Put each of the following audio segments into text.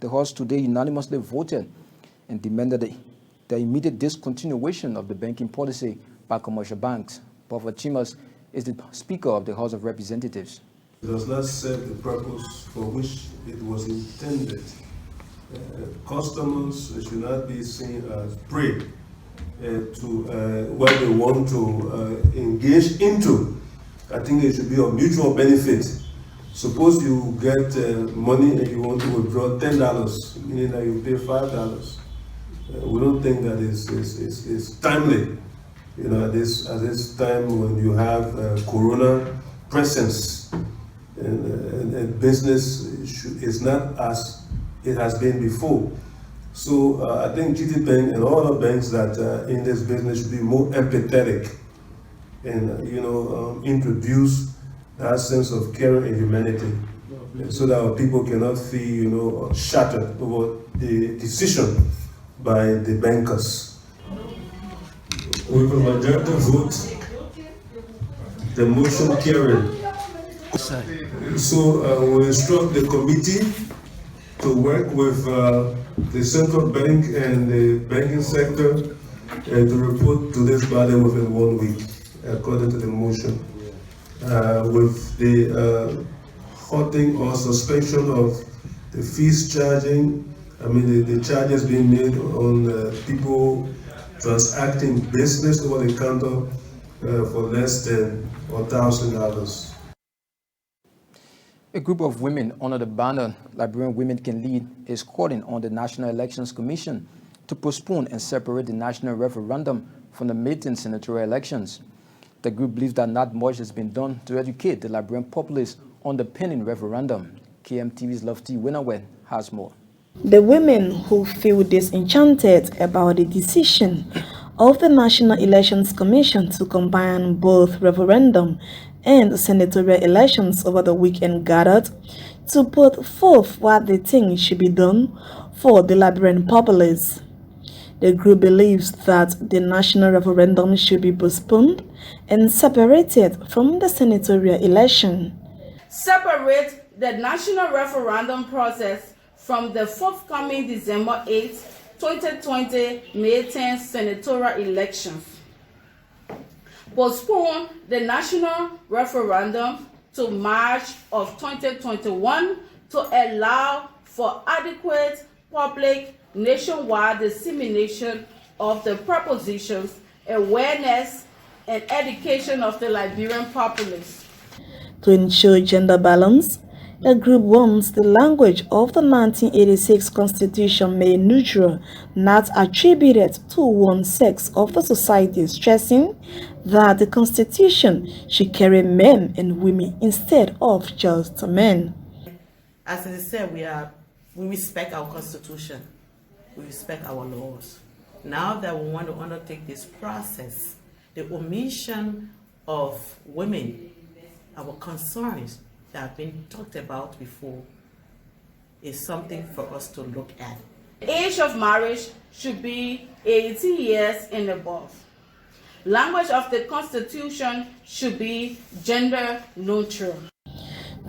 the House today unanimously voted and demanded the immediate discontinuation of the banking policy by commercial banks. Buffer Chimas is the Speaker of the House of Representatives. It does not serve the purpose for which it was intended. Customers should not be seen as prey to what they want to engage into. I think it should be of mutual benefit. Suppose you get money and you want to withdraw $10, meaning that you pay $5. We don't think that is timely. You know, at this time when you have Corona presence and business is not as it has been before. So I think GT Bank and all the banks that in this business should be more empathetic and introduce that sense of care and humanity, so that our people cannot feel shattered over the decision by the bankers. With a majority vote, the motion carried. So we instruct the committee to work with the central bank and the banking sector and to report to this body within 1 week, according to the motion. With the halting or suspension of the fees charging, the charges being made on people transacting business over the counter for less than $1,000. A group of women under the banner Liberian Women Can Lead is calling on the National Elections Commission to postpone and separate the national referendum from the May-10 senatorial elections. The group believes that not much has been done to educate the Liberian populace on the pending referendum. KMTV's Lofty Winawet has more. The women who feel disenchanted about the decision of the National Elections Commission to combine both referendum and senatorial elections over the weekend gathered to put forth what they think should be done for the Liberian populace. The group believes that the national referendum should be postponed and separated from the senatorial election. Separate the national referendum process from the forthcoming December 8, 2020 May-10 senatorial elections. Postpone the national referendum to March of 2021 to allow for adequate public nationwide dissemination of the propositions, awareness, and education of the Liberian populace. To ensure gender balance, the group wants the language of the 1986 Constitution made neutral, not attributed to one sex of the society, stressing that the Constitution should carry men and women instead of just men. As I said, we respect our Constitution, we respect our laws. Now that we want to undertake this process, the omission of women, our concerns that have been talked about before, is something for us to look at. The age of marriage should be 18 years and above. Language of the Constitution should be gender neutral.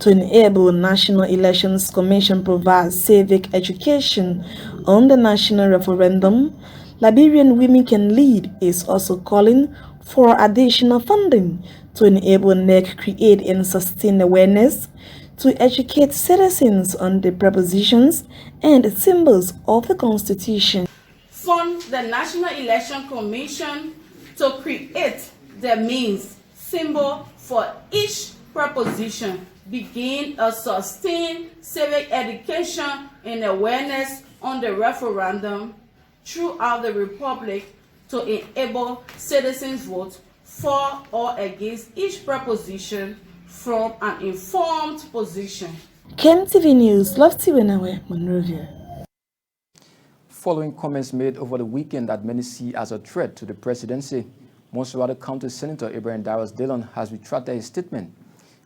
To enable National Elections Commission provide civic education on the national referendum, Liberian Women Can Lead is also calling for additional funding to enable NEC create and sustain awareness to educate citizens on the propositions and symbols of the Constitution. Fund the National Election Commission to create the means, symbol for each proposition, begin a sustained civic education and awareness on the referendum throughout the Republic to enable citizens vote for or against each proposition from an informed position. KMTV News, Lofty Winawet, Monrovia. Following comments made over the weekend that many see as a threat to the presidency, Monserrate County Senator Ibrahim Darius Dillon has retracted his statement.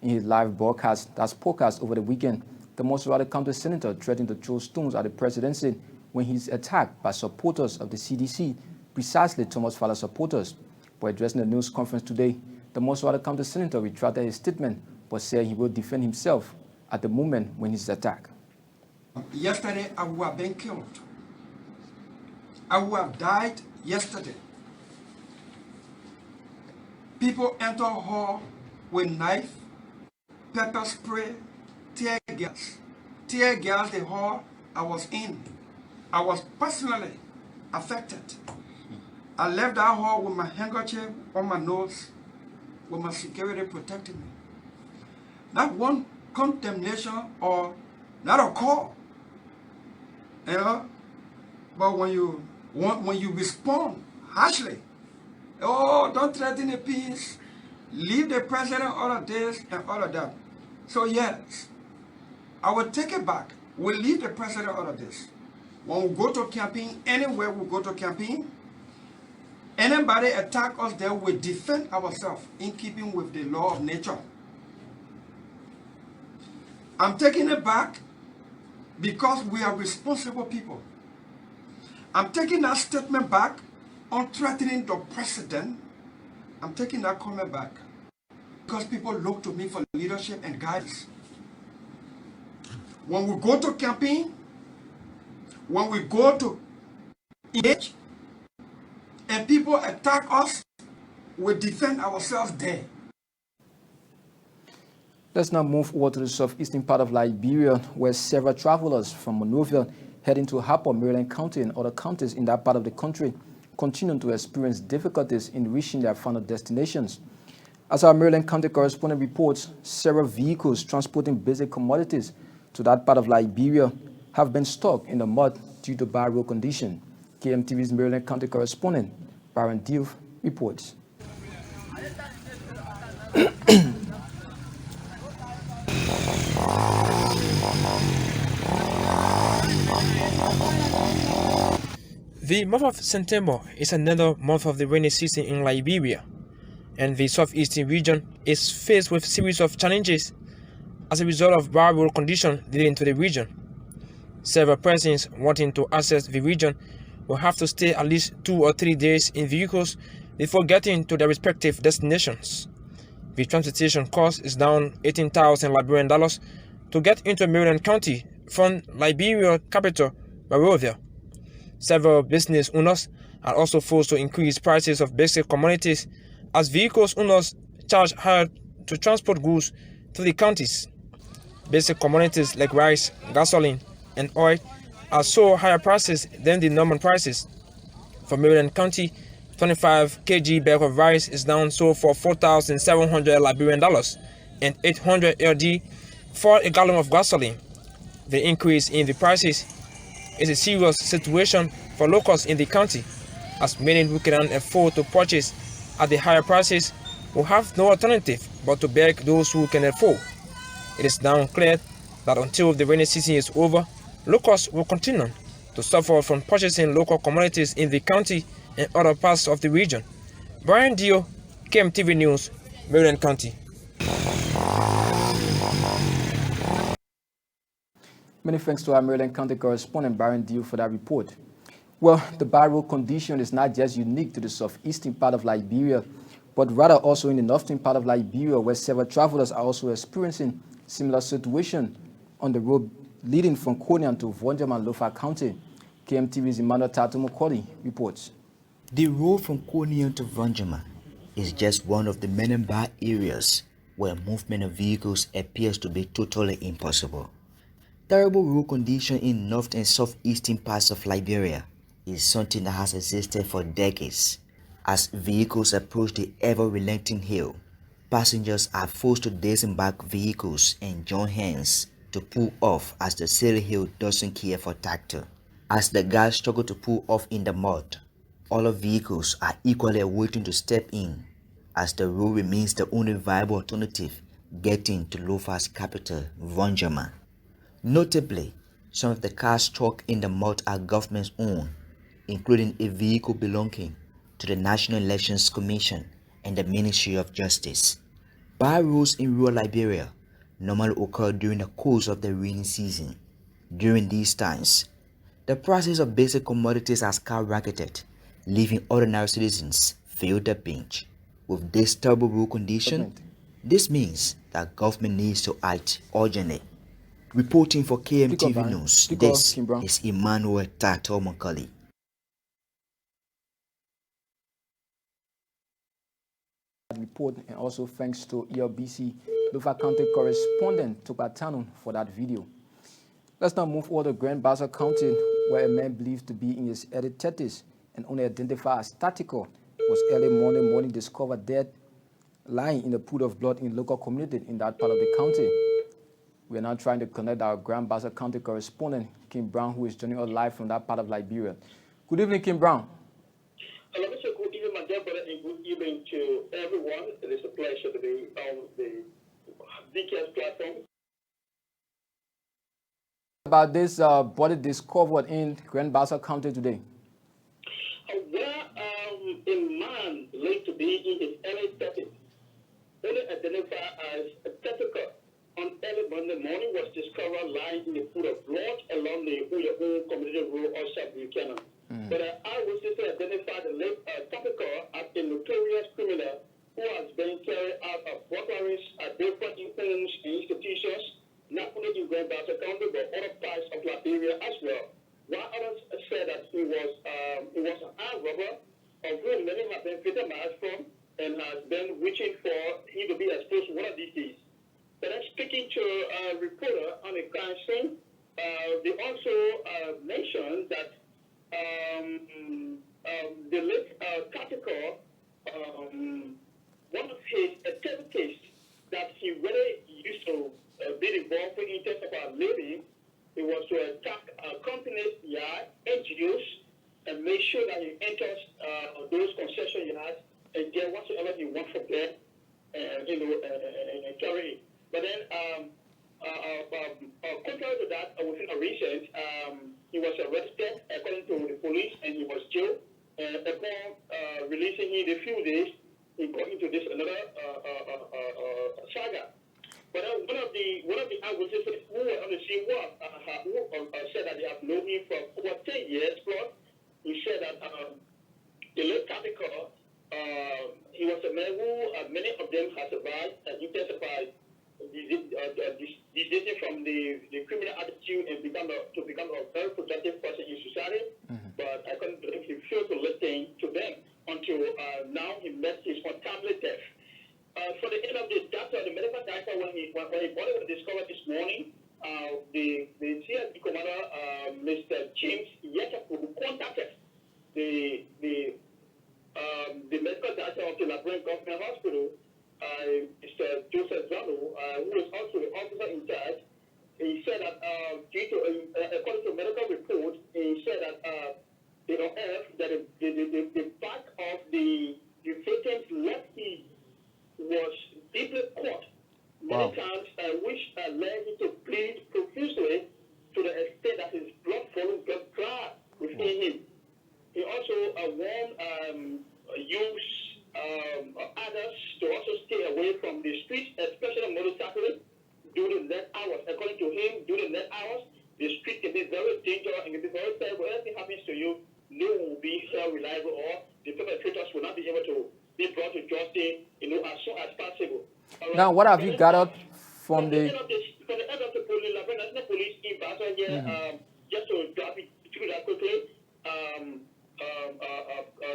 In his live broadcast that's podcast over the weekend, the Monserrate County Senator threatened to throw stones at the presidency when he's attacked by supporters of the CDC, precisely Thomas Fowler supporters. While addressing the news conference today, the Monserrate County Senator retracted his statement but said he will defend himself at the moment when he's attacked. Yesterday, I would have been killed. I would have died yesterday. People enter hall with knife, pepper spray, tear gas. Tear gas the hall I was in. I was personally affected. I left that hall with my handkerchief on my nose, with my security protecting me. Not one condemnation or not a call. You know? But when you respond harshly, oh, don't threaten the peace, leave the president, all of this and all of that. So yes, I will take it back. We'll leave the president all of this. When we go to campaign, anywhere we go to campaign, anybody attack us there, we defend ourselves in keeping with the law of nature. I'm taking it back because we are responsible people. I'm taking that statement back on threatening the president. I'm taking that comment back because people look to me for leadership and guidance. When we go to campaign, when we go to engage, and people attack us, we defend ourselves there. Let's now move over to the southeastern part of Liberia, where several travelers from Monrovia heading to Harper, Maryland County and other counties in that part of the country continue to experience difficulties in reaching their final destinations. As our Maryland County correspondent reports, several vehicles transporting basic commodities to that part of Liberia have been stuck in the mud due to bad road condition. KMTV's Maryland County correspondent, Baron Diouf, reports. The month of September is another month of the rainy season in Liberia, and the southeastern region is faced with a series of challenges as a result of bad road conditions leading to the region. Several persons wanting to access the region will have to stay at least 2 or 3 days in vehicles before getting to their respective destinations. The transportation cost is down 18,000 Liberian dollars to get into Maryland County from Liberia capital, Monrovia. Several business owners are also forced to increase prices of basic commodities as vehicles owners charge higher to transport goods to the counties. Basic commodities like rice, gasoline, and oil are sold higher prices than the normal prices. For Maryland County, 25 kg bag of rice is now sold for 4,700 Liberian dollars and 800 LD for a gallon of gasoline. The increase in the prices is a serious situation for locals in the county, as many who cannot afford to purchase at the higher prices will have no alternative but to beg those who can afford. It is now clear that until the rainy season is over, locals will continue to suffer from purchasing local commodities in the county and other parts of the region. Brian Dio, KMTV News, Maryland County. Many thanks to our Maryland County correspondent, Baron Dio, for that report. Well, the bad road condition is not just unique to the southeastern part of Liberia, but rather also in the northern part of Liberia, where several travelers are also experiencing similar situation on the road leading from Konian to Vonjama and Lofa County. KMTV's Emmanuel Tatu Mokoli reports. The road from Konian to Vonjama is just one of the many bad areas where movement of vehicles appears to be totally impossible. Terrible road condition in north and southeastern parts of Liberia is something that has existed for decades. As vehicles approach the ever-relenting hill, passengers are forced to disembark vehicles and join hands to pull off as the silly hill doesn't care for tractor. As the guys struggle to pull off in the mud, all of vehicles are equally waiting to step in as the road remains the only viable alternative getting to Lofa's capital, Vonjama. Notably, some of the cars stuck in the mud are government's own, including a vehicle belonging to the National Elections Commission and the Ministry of Justice. Bad roads in rural Liberia normally occur during the course of the rainy season. During these times, the prices of basic commodities are skyrocketed, leaving ordinary citizens feel the pinch. With this terrible road condition, this means that government needs to act urgently. Reporting for KMTV Brian. News, Pick this Kim Brown. is Emmanuel Tato Makali. Report, and also thanks to ELBC Lofa County correspondent Tokatano for that video. Let's now move over to Grand Bassa County, where a man believed to be in his early 30s and only identified as Tactical was early morning discovered dead, lying in a pool of blood in local community in that part of the county. We are now trying to connect our Grand Bassa County correspondent, Kim Brown, who is joining us live from that part of Liberia. Good evening, Kim Brown. Hello, Mr. Good evening, my dear brother, and good evening to everyone. It is a pleasure to be on the DKS platform. About this body discovered in Grand Bassa County today. A man late to be in his early 30s, only identified as a Tactical, on early Monday morning was discovered lying in a pool of blood along the Uyahu community road outside Buchanan. But eyewitnesses identified the late Tactical as a notorious criminal who has been carried out of burglaries at different homes and institutions, not only in Grand Bassa County but other parts of Liberia as well. While others said that he was an armed robber, of whom many have been victimized from and has been wishing for him to be exposed one of these days. But I'm speaking to a reporter on the crime scene. They also mentioned that the late Tactical, one of his activities that he really used to be involved in terms of our living, it was to attack companies' yard, NGOs, and make sure that he enters those concession yards and get whatsoever he wants from them, and carry it. But then, contrary to that, within a recent, he was arrested according to the police, and he was jailed. Upon releasing him in a few days, he got into this another saga. But one of the eyewitnesses who were on the scene who said that they have known him for over 10 years plus. He said that the late Tactical, he was a man who many of them have survived and intensified desisting from the criminal attitude and become a very productive person in society. But I couldn't believe he failed to listen to them until now he met his untimely death. For the end of the doctor, the medical doctor, when his body was discovered this morning, the CSD commander, Mr. James Yetaku, contacted the medical doctor of the Labrador Government Hospital, Mr. Joseph Zano, who is also the officer in charge. He said that according to medical reports, he said that the back of the victim's left heel was deeply cut many times, which led him to bleed profusely to the extent that his blood volume got dry within him. He also warned others to also stay away from the streets, especially motorcyclists, during the night hours. According to him, during the night hours, the street can be very dangerous and can be very terrible. If anything happens to you, no one will be reliable, or the perpetrators will not be able to be brought to justice, as soon as possible. Now, what have you gathered from the... From the end of the police, the National Police in Bassa here, just to drop it through that quickly,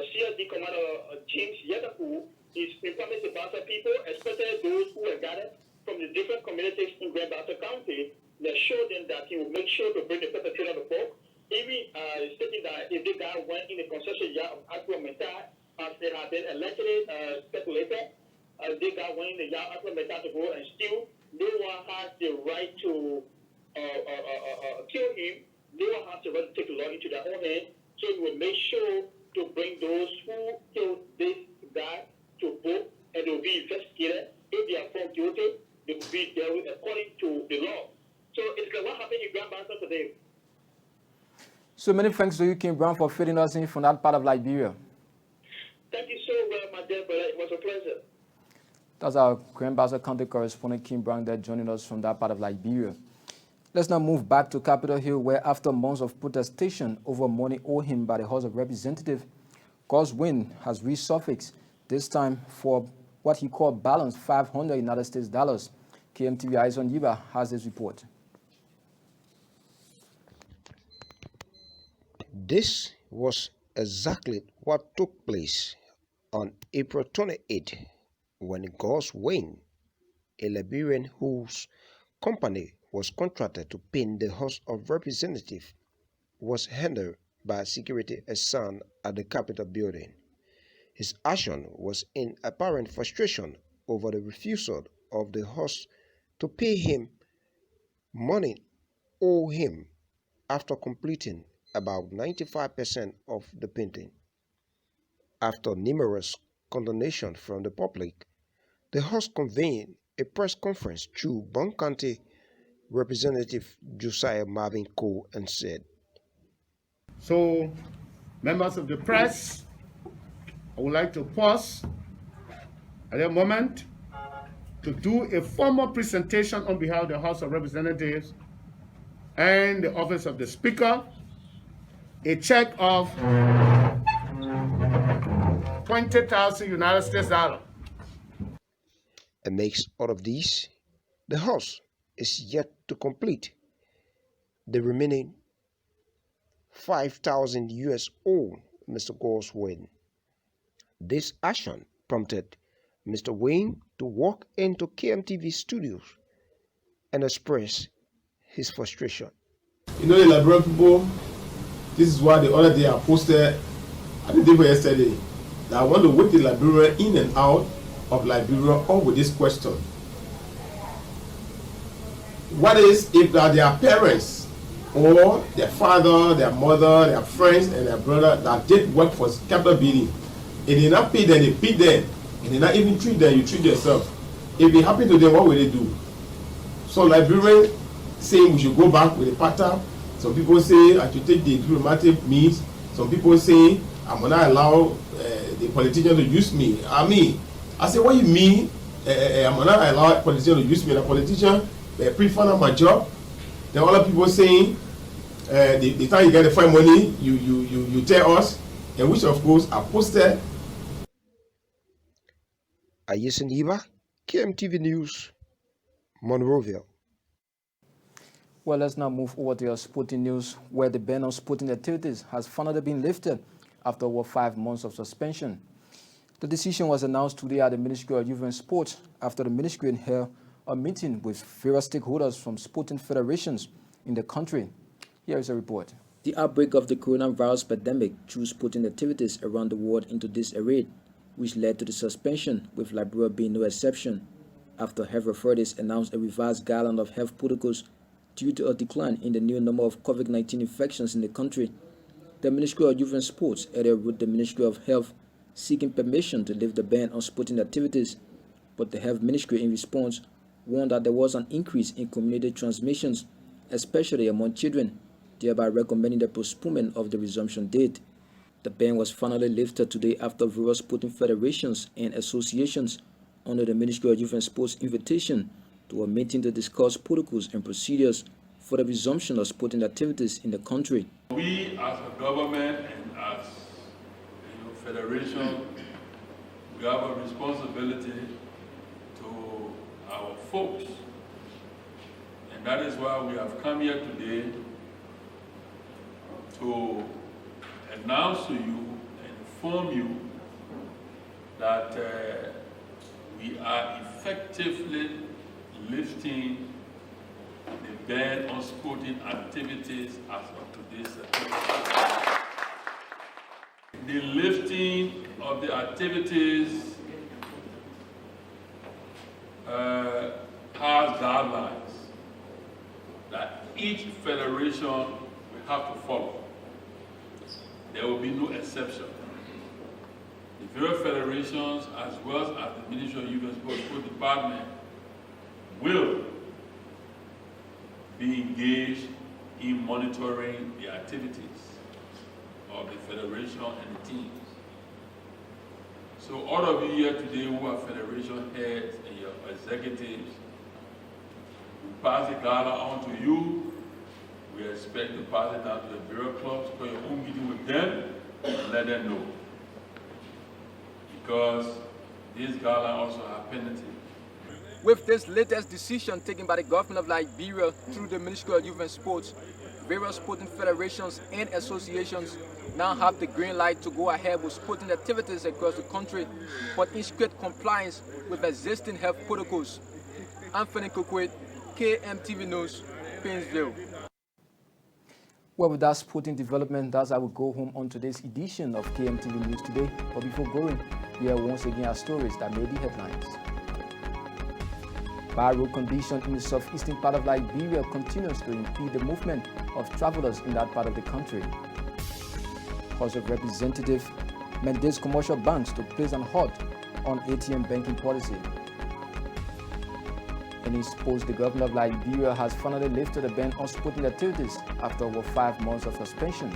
CSD Commander James Yetaku is informing the Bassa people, especially those who are gathered from the different communities in Grand Bassa County, that show them that he will make sure to bring the perpetrator to court. Even stating that if the guy went in the concession yard of Aqua Meta, as they have been allegedly speculated, they got one in the yard Aqua Meta to go and steal. No one has the right to kill him. No one has the right to take the law into their own hands. So we will make sure to bring those who killed this guy to book, and they will be investigated. If they are found guilty, they will be dealt with according to the law. So it's like what happened in Grand Bassa today. So many thanks to you, Kim Brown, for fitting us in from that part of Liberia. Thank you so much, my dear brother. It was a pleasure. That's our Grand Bassa County correspondent, Kim Brown, there joining us from that part of Liberia. Let's now move back to Capitol Hill, where after months of protestation over money owed him by the House of Representatives, God's win has resurfaced, this time for what he called balance $500 United States dollars. KMTV Eyes on Yiba has this report. This was exactly what took place on April 28 when Gus Wayne, a Liberian whose company was contracted to paint the House of Representatives, was handled by security assigned at the Capitol building. His action was in apparent frustration over the refusal of the host to pay him money owed him after completing about 95% of the painting. After numerous condemnations from the public, the host convened a press conference through Bond County Representative Josiah Marvin Cole and said, So, members of the press, I would like to pause at a moment to do a formal presentation on behalf of the House of Representatives and the Office of the Speaker, a check of 20,000 United States dollars. Amidst all of these, the House is yet to complete the remaining 5,000 US owed Mr. Gus Wayne. This action prompted Mr. Wayne to walk into KMTV studios and express his frustration. You know, the Liberian people, this is why the other day I posted, I did it for yesterday, that I want to whip the Liberian in and out of Liberia all with this question. What is if their parents or their father, their mother, their friends and their brother that did work for capital building, and they not pay them, they pay them, and they not even treat them, you treat yourself. If it happen to them, what will they do? So Liberians saying we should go back with the pattern. Some people say I should take the diplomatic means. Some people say I'm gonna allow the politician to use me. I say, what you mean? I'm gonna allow a politician to use me. And a politician pre-fund my job. Then other people saying the time you get the fine money, you tell us, and which of course are posted. Ayeseniba, KMTV News, Monrovia. Well, let's now move over to your sporting news, where the ban on sporting activities has finally been lifted after over 5 months of suspension. The decision was announced today at the Ministry of Youth and Sports after the ministry held a meeting with various stakeholders from sporting federations in the country. Here is a report. The outbreak of the coronavirus pandemic threw sporting activities around the world into disarray, which led to the suspension, with Liberia being no exception, after health authorities announced a revised guideline of health protocols due to a decline in the new number of COVID-19 infections in the country. The Ministry of Youth and Sports earlier wrote the Ministry of Health seeking permission to lift the ban on sporting activities, but the Health Ministry in response warned that there was an increase in community transmissions, especially among children, thereby recommending the postponement of the resumption date. The ban was finally lifted today after various sporting federations and associations, under the Ministry of Youth and Sports invitation, to a meeting to discuss protocols and procedures for the resumption of sporting activities in the country. We as a government and as federation, we have a responsibility to our folks. And that is why we have come here today to announce to you and inform you that we are effectively lifting the ban on sporting activities as of today's certificate. The lifting of the activities has guidelines that each federation will have to follow. There will be no exception. The various federations, as well as the Ministry of Youth and Sports Department, will be engaged in monitoring the activities of the federation and the teams. So all of you here today who are federation heads and your executives, we pass the guideline on to you. We expect to pass it down to the bureau clubs, for your own meeting with them, and let them know. Because this guideline also has penalty. With this latest decision taken by the government of Liberia through the Ministry of Youth and Sports, various sporting federations and associations now have the green light to go ahead with sporting activities across the country, but in strict compliance with existing health protocols. Anthony Kokoi, KMTV News, Painesville. Well, with that sporting development, that's how we go home on today's edition of KMTV News Today. But before going, here once again our stories that made the headlines. Bad road condition in the southeastern part of Liberia continues to impede the movement of travelers in that part of the country. House of Representatives mandates commercial banks to place on hold on ATM banking policy. In his post, the governor of Liberia has finally lifted the ban on sporting activities after over 5 months of suspension.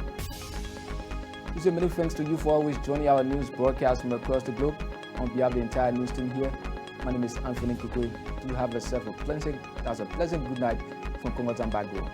We say many thanks to you for always joining our news broadcast from across the globe. On behalf of the entire news team here, my name is Anthony Kokoi. Do have yourself a pleasant good night from Kongotan Bagro.